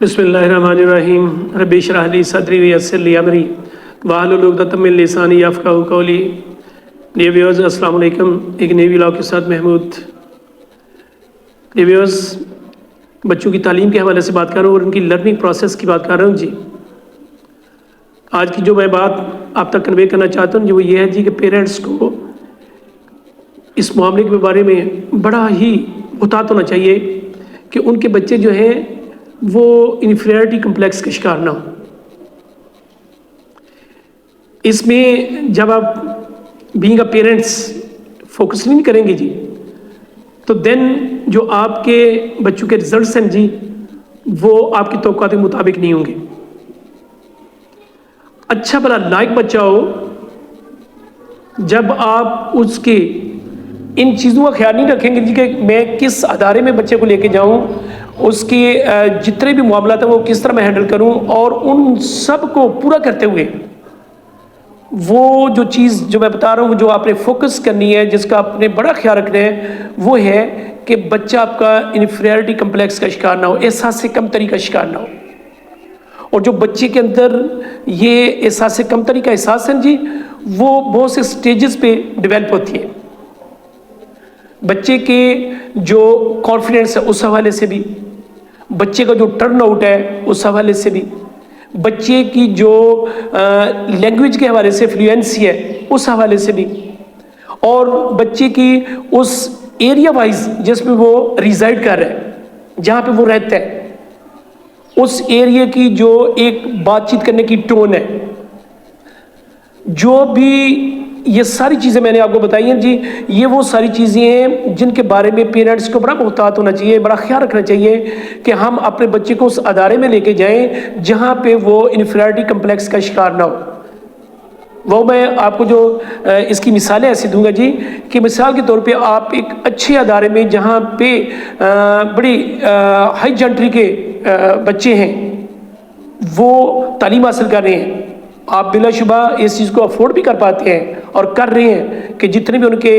बिस्मिल्लाहिर्रहमानिर्रहीम रब्बि इश्रह ली सदरी वयस्सिर ली अमरी वाहलुल उक़दतम मिन लिसानी यफ़क़हू क़ौली। डियर व्यूअर्स, अस्सलाम वालेकुम। एक नई व्लॉग के साथ महमूद। डियर व्यूअर्स, बच्चों की तालीम के हवाले से बात कर रहा हूँ और उनकी लर्निंग प्रोसेस की बात कर रहा हूँ जी। आज की जो मैं बात आप तक कन्वे करना चाहता हूँ वो ये है जी कि पेरेंट्स को इस मामले के बारे में बड़ा ही मुहतात होना चाहिए कि उनके बच्चे जो हैं वो इन्फीरियरिटी कम्प्लेक्स का शिकार ना हो। इसमें जब आप बीइंग अ पेरेंट्स फोकस नहीं करेंगे जी तो देन जो आपके बच्चों के रिजल्ट्स हैं जी वो आपकी तवक्कुआत के मुताबिक नहीं होंगे। अच्छा भला लायक बच्चा हो, जब आप उसके इन चीज़ों का ख्याल नहीं रखेंगे जी कि मैं किस अदारे में बच्चे को लेके जाऊं, उसके जितने भी मामलात हैं वो किस तरह मैं हैंडल करूं, और उन सब को पूरा करते हुए वो जो चीज़ जो मैं बता रहा हूँ जो आपने फोकस करनी है, जिसका आपने बड़ा ख्याल रखना है, वो है कि बच्चा आपका इन्फीरियरिटी कम्प्लेक्स का शिकार ना हो, एहसास से कमतरी का शिकार ना हो। और जो बच्चे के अंदर ये एहसास से कमतरी का एहसास है जी वो बहुत से स्टेजेस पे डेवलप होती है। बच्चे के जो कॉन्फिडेंस है उस हवाले से भी, बच्चे का जो टर्न आउट है उस हवाले से भी, बच्चे की जो लैंग्वेज के हवाले से फ्लुएंसी है उस हवाले से भी, और बच्चे की उस एरिया वाइज जिसमें वो रिजाइड कर रहा है, जहाँ पे वो रहता है, उस एरिया की जो एक बातचीत करने की टोन है, जो भी ये सारी चीज़ें मैंने आपको बताई हैं जी, ये वो सारी चीज़ें हैं जिनके बारे में पेरेंट्स को बड़ा मुहतात होना चाहिए, बड़ा ख्याल रखना चाहिए कि हम अपने बच्चे को उस अदारे में लेके जाएं जहाँ पे वो इन्फीरियरिटी कम्प्लेक्स का शिकार ना हो। वो मैं आपको जो इसकी मिसालें ऐसी दूंगा जी कि मिसाल के तौर पे आप एक अच्छे अदारे में जहाँ पे बड़ी हाई जंट्री के बच्चे हैं वो तालीम हासिल कर रहे हैं, आप बिलाशुबा इस चीज़ को अफोर्ड भी कर पाते हैं और कर रहे हैं कि जितने भी उनके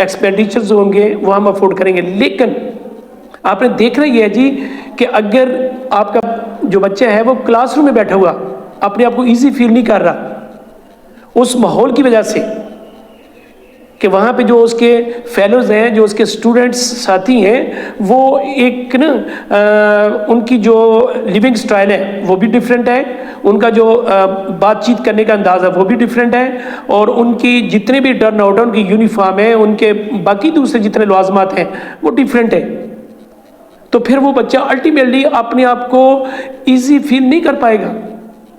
एक्सपेंडिचर्स होंगे वो हम अफोर्ड करेंगे। लेकिन आपने देखना ये है जी कि अगर आपका जो बच्चा है वो क्लासरूम में बैठा हुआ अपने आप को ईजी फील नहीं कर रहा उस माहौल की वजह से कि वहाँ पे जो उसके फेलोज़ हैं, जो उसके स्टूडेंट्स साथी हैं, वो एक ना उनकी जो लिविंग स्टाइल है वो भी डिफरेंट है, उनका जो बातचीत करने का अंदाज़ है वो भी डिफरेंट है, और उनकी जितने भी टर्न आउट है, उनकी यूनिफॉर्म है, उनके बाकी दूसरे जितने लवाजमात हैं वो डिफरेंट है। तो फिर वो बच्चा अल्टीमेटली अपने आप को ईजी फील नहीं कर पाएगा।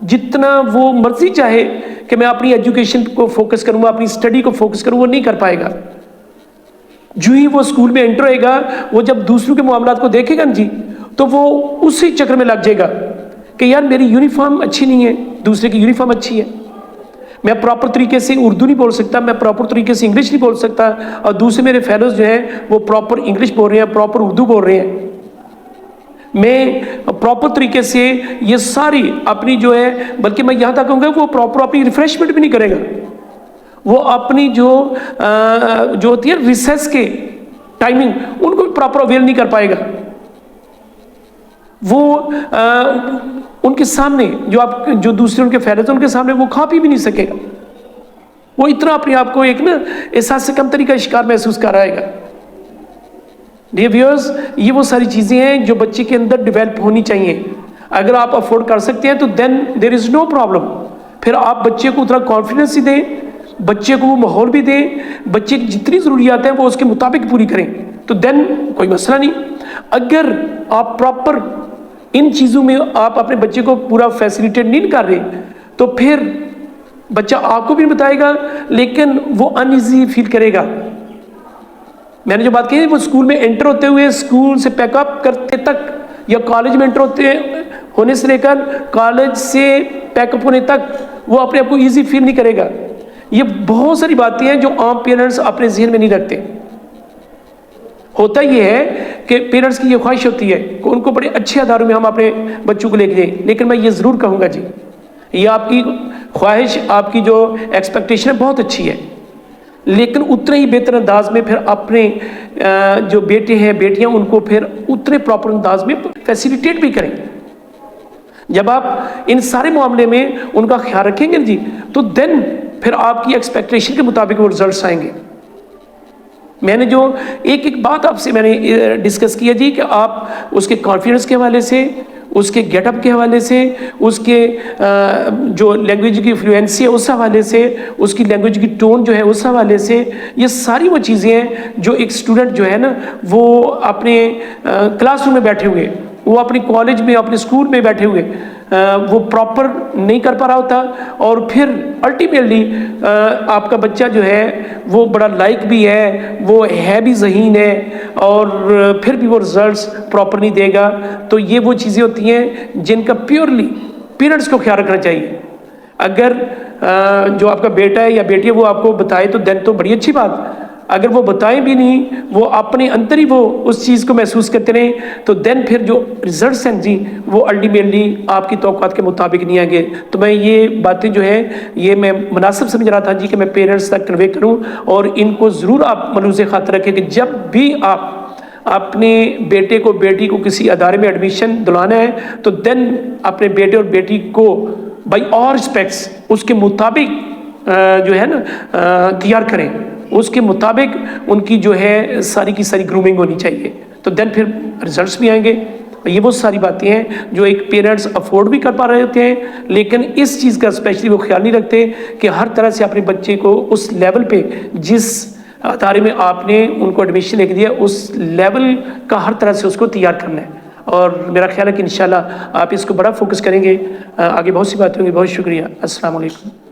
जितना वो मर्जी चाहे कि मैं अपनी एजुकेशन को फोकस करूँगा, अपनी स्टडी को फोकस करूँ, वो नहीं कर पाएगा। जो ही वो स्कूल में एंटर होएगा, वो जब दूसरों के मामलात को देखेगा जी तो वो उसी चक्कर में लग जाएगा कि यार मेरी यूनिफॉर्म अच्छी नहीं है, दूसरे की यूनिफॉर्म अच्छी है, मैं प्रॉपर तरीके से उर्दू नहीं बोल सकता, मैं प्रॉपर तरीके से इंग्लिश नहीं बोल सकता, और दूसरे मेरे फेलोज जो हैं वो प्रॉपर इंग्लिश बोल रहे हैं, प्रॉपर उर्दू बोल रहे हैं। मैं प्रॉपर तरीके से ये सारी अपनी जो है, बल्कि मैं यहाँ तक कहूँगा वो प्रॉपर अपनी रिफ्रेशमेंट भी नहीं करेगा, वो अपनी जो होती है रिसेस के टाइमिंग उनको भी प्रॉपर अवेल नहीं कर पाएगा। वो उनके सामने जो दूसरे उनके फेलोज उनके सामने वो खा पी भी नहीं सकेगा, वो इतना अपने आप को एक ना एहसास से कमतरी का शिकार महसूस कर आएगा। डियर व्यूअर्स, ये वो सारी चीज़ें हैं जो बच्चे के अंदर डेवलप होनी चाहिए। अगर आप अफोर्ड कर सकते हैं तो then there is no problem. फिर आप बच्चे को उतना कॉन्फिडेंस ही दें, बच्चे को वो माहौल भी दें, बच्चे की जितनी ज़रूरियात हैं वो उसके मुताबिक पूरी करें, तो देन कोई मसला नहीं। अगर आप प्रॉपर इन चीज़ों में आप अपने बच्चे को पूरा फैसिलिटेट नहीं कर रहे तो फिर बच्चा आपको भी बताएगा लेकिन वो अनईजी फील करेगा। मैंने जो बात कही वो स्कूल में एंटर होते हुए, स्कूल से पैकअप करते तक, या कॉलेज में एंटर होने से लेकर कॉलेज से पैकअप होने तक वो अपने आप को ईजी फील नहीं करेगा। ये बहुत सारी बातें हैं जो आम पेरेंट्स अपने जहन में नहीं रखते। होता ये है कि पेरेंट्स की ये ख्वाहिश होती है कि उनको बड़े अच्छे अदारों में हम अपने बच्चों को लेके जाएं, लेकिन मैं ये ज़रूर कहूँगा जी ये आपकी ख्वाहिश, आपकी जो एक्सपेक्टेशन है बहुत अच्छी है, लेकिन उतने ही बेहतर अंदाज में फिर अपने जो बेटे हैं बेटियां उनको फिर उतने प्रॉपर अंदाज में फैसिलिटेट भी करें। جب آپ ان سارے معاملے میں ان کا خیال رکھیں گے جی تو دین پھر آپ کی ایکسپیکٹیشن کے مطابق وہ رزلٹس آئیں گے۔ میں نے جو ایک بات آپ سے میں نے ڈسکس کیا جی کہ آپ اس کے کانفیڈنس کے حوالے سے، اس کے گیٹ اپ کے حوالے سے، اس کے جو لینگویج کی فلوئنسی ہے اس حوالے سے، اس کی لینگویج کی ٹون جو ہے اس حوالے سے، یہ ساری وہ چیزیں ہیں جو ایک اسٹوڈنٹ جو ہے نا وہ اپنے کلاس روم میں بیٹھے ہوئے، وہ اپنی کالج میں اپنے اسکول میں بیٹھے ہوئے وہ پراپر نہیں کر پا رہا ہوتا، اور پھر الٹیمیٹلی آپ کا بچہ جو ہے وہ بڑا لائق بھی ہے، وہ ہے بھی ذہین ہے، اور پھر بھی وہ رزلٹس پراپر نہیں دے گا۔ تو یہ وہ چیزیں ہوتی ہیں جن کا پیورلی پیرنٹس کو خیال رکھنا چاہیے۔ اگر جو آپ کا بیٹا ہے یا بیٹی ہے وہ آپ کو بتائے تو دین تو بڑی اچھی بات، اگر وہ بتائیں بھی نہیں، وہ اپنے اندر ہی وہ اس چیز کو محسوس کرتے رہیں تو دین پھر جو رزلٹس ہیں جی وہ الٹیمیٹلی آپ کی توقعات کے مطابق نہیں آئیں گے۔ تو میں یہ باتیں جو ہیں یہ میں مناسب سمجھ رہا تھا جی کہ میں پیرنٹس تک کنوے کروں، اور ان کو ضرور آپ ملحوظ خاطر رکھیں کہ جب بھی آپ اپنے بیٹے کو بیٹی کو کسی ادارے میں ایڈمیشن دلانا ہے تو دین اپنے بیٹے اور بیٹی کو بائی آل ریسپیکٹس اس کے مطابق جو ہے نا تیار کریں، اس کے مطابق ان کی جو ہے ساری کی ساری گرومنگ ہونی چاہیے، تو دین پھر رزلٹس بھی آئیں گے۔ یہ وہ ساری باتیں ہیں جو ایک پیرنٹس افورڈ بھی کر پا رہے ہوتے ہیں، لیکن اس چیز کا اسپیشلی وہ خیال نہیں رکھتے کہ ہر طرح سے اپنے بچے کو اس لیول پہ جس ادارے میں آپ نے ان کو ایڈمیشن لے کے دیا اس لیول کا ہر طرح سے اس کو تیار کرنا ہے، اور میرا خیال ہے کہ انشاءاللہ آپ اس کو بڑا فوکس کریں گے۔ آگے بہت سی باتیں ہوں گی۔ بہت شکریہ، السلام علیکم۔